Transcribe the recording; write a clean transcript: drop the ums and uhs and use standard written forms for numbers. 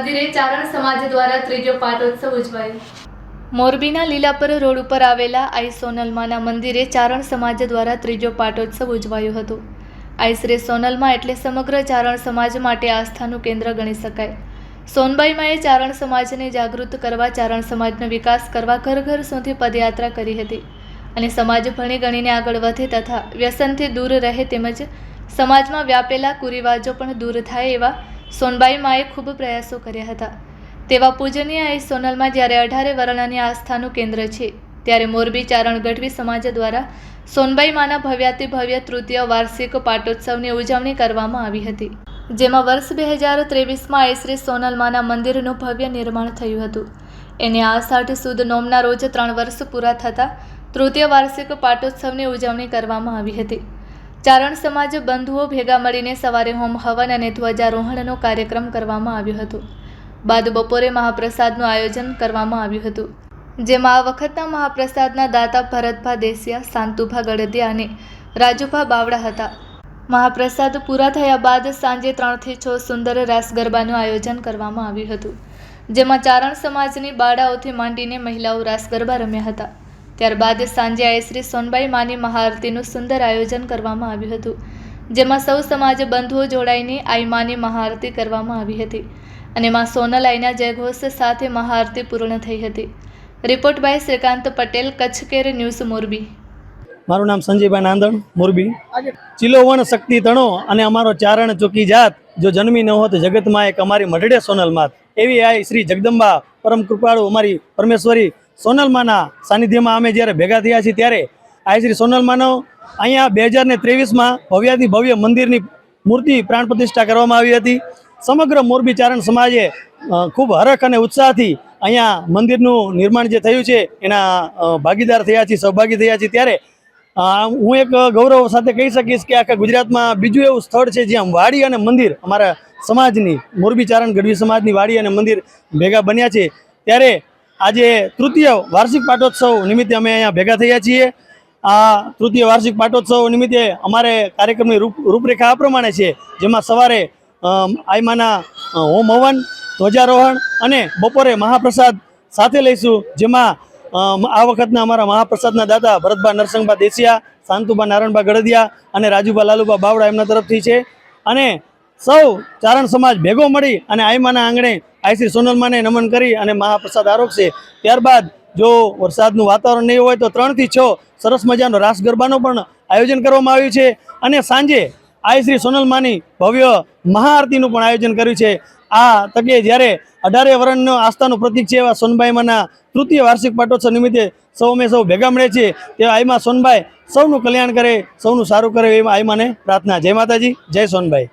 મંદિરે ચારણ સમાજ દ્વારા ત્રીજો પાટોત્સવ ઉજવાયો। મોરબીના લીલાપર રોડ ઉપર આવેલા આઈ સોનલમાના મંદિરે ચારણ સમાજ દ્વારા ત્રીજો પાટોત્સવ ઉજવાયો હતો। આઈ શ્રી સોનલમા એટલે સમગ્ર ચારણ સમાજ માટે આસ્થાનું કેન્દ્ર ગણી શકાય। સોનબાઈમાએ ચારણ સમાજને જાગૃત કરવા, ચારણ સમાજનો વિકાસ કરવા ઘર ઘર સુધી પદયાત્રા કરી હતી અને સમાજ ભણી ગણીને આગળ વધે તથા વ્યસનથી દૂર રહે તેમજ સમાજમાં વ્યાપેલા કુરિવાજો પણ દૂર થાય એવા સોનબાઈમાએ ખૂબ પ્રયાસો કર્યા હતા। તેવા પૂજનીય આઈ સોનલમાં જ્યારે 18 વર્ણની આસ્થાનું કેન્દ્ર છે ત્યારે મોરબી ચારણ ગઢવી સમાજ દ્વારા સોનબાઈમાના ભવ્યાતિભવ્ય તૃતીય વાર્ષિક પાટોત્સવની ઉજવણી કરવામાં આવી હતી, જેમાં વર્ષ 2023માં આઈ શ્રી સોનલમાના મંદિરનું ભવ્ય નિર્માણ થયું હતું। એને આષાઢ સુદ નોમના રોજ 3 વર્ષ પૂરા થતાં તૃતીય વાર્ષિક પાટોત્સવની ઉજવણી કરવામાં આવી હતી। ચારણ સમાજ બંધુઓ ભેગા મળીને સવારે હોમ હવન અને ધ્વજારોહણનો કાર્યક્રમ કરવામાં આવ્યો હતો। બાદ બપોરે મહાપ્રસાદનું આયોજન કરવામાં આવ્યું હતું, જેમાં આ વખતના મહાપ્રસાદના દાતા ભરતભા દેસિયા, શાંતુભા ગળદિયા અને રાજુભા બાવડા હતા। મહાપ્રસાદ પૂરા થયા બાદ સાંજે 3 થી 6 સુંદર રાસ ગરબાનું આયોજન કરવામાં આવ્યું હતું, જેમાં ચારણ સમાજની બાળાઓથી માંડીને મહિલાઓ રાસ ગરબા રમ્યા હતા। ત્યારબાદ સાંજે આઈ શ્રી સોનબાઈ માની મહાઆરતીનું સુંદર આયોજન કરવામાં આવ્યું હતું, જેમાં સૌ સમાજ બંધુઓ જોડાઈને આઈ માની મહાઆરતી કરવામાં આવી હતી અને માં સોનલ આઈના જયઘોષ સાથે મહાઆરતી પૂર્ણ થઈ હતી। Report by Shrikant Patel, Kutch care news, Morbi. મારું નામ સંજયભાઈ નાંદણ, મોરબી। ચિલોવણ શક્તિ તણો અને અમારો ચારણ ચોકી જાત, જો જન્મી ન હોત જગતમાં એક અમારી મઢડે સોનલમાત, એવી આ શ્રી જગદંબા પરમ કૃપાળુ અમારી પરમેશ્વરી સોનલમાના સાનિધ્યમાં અમે જ્યારે ભેગા થયા છીએ ત્યારે આ શ્રી સોનલમાનો અહીંયા 2023માં ભવ્યાથી ભવ્ય મંદિરની મૂર્તિ પ્રાણ પ્રતિષ્ઠા કરવામાં આવી હતી। સમગ્ર મોરબી ચારણ સમાજે ખૂબ હરખ અને ઉત્સાહથી અહીંયા મંદિરનું નિર્માણ જે થયું છે એના ભાગીદાર થયા છીએ, સહભાગી થયા છીએ। ત્યારે હું એક ગૌરવ સાથે કહી શકીશ કે આખા ગુજરાતમાં બીજું એવું સ્થળ છે જ્યાં વાડી અને મંદિર અમારા સમાજની, મોરબી ચારણ ગઢવી સમાજની વાડી અને મંદિર ભેગા બન્યા છે। ત્યારે આજે તૃતીય વાર્ષિક પાટોત્સવ નિમિત્તે અમે અહીંયા ભેગા થયા છીએ। આ તૃતીય વાર્ષિક પાટોત્સવ નિમિત્તે અમારે કાર્યક્રમની રૂપરેખા આ પ્રમાણે છે, જેમાં સવારે આઈમાના હોમ હવન, ધ્વજારોહણ અને બપોરે મહાપ્રસાદ સાથે લઈશું, જેમાં આ વખતના અમારા મહાપ્રસાદના દાતા ભરતભા નરસંગભા દેસિયા, શાંતુભા નારાયણભા ગળદિયા અને રાજુભા લાલુભા બાવડા એમના તરફથી છે। અને સૌ ચારણ સમાજ ભેગો મળી અને આઈમાના આંગણે આઈ શ્રી સોનલમાને નમન કરી અને મહાપ્રસાદ આરોગશે। ત્યારબાદ જો વરસાદનું વાતાવરણ નહીં હોય તો 3 થી 6 સરસ મજાનો રાસ ગરબાનો પણ આયોજન કરવામાં આવ્યું છે અને સાંજે આઈ શ્રી સોનલમાની ભવ્ય મહાઆરતીનું પણ આયોજન કર્યું છે। આ તકે જ્યારે 18 વર્ષનો આસ્થાનું પ્રતીક છે એવા સોનબાઈમાના તૃતીય વાર્ષિક પાટોત્સવ નિમિત્તે સૌ ભેગા મળે છે, તેવા આઈમા સોનબાઈ સૌનું કલ્યાણ કરે, સૌનું સારું કરે એમાં આઈમાને પ્રાર્થના। જય માતાજી, જય સોનબાઈ।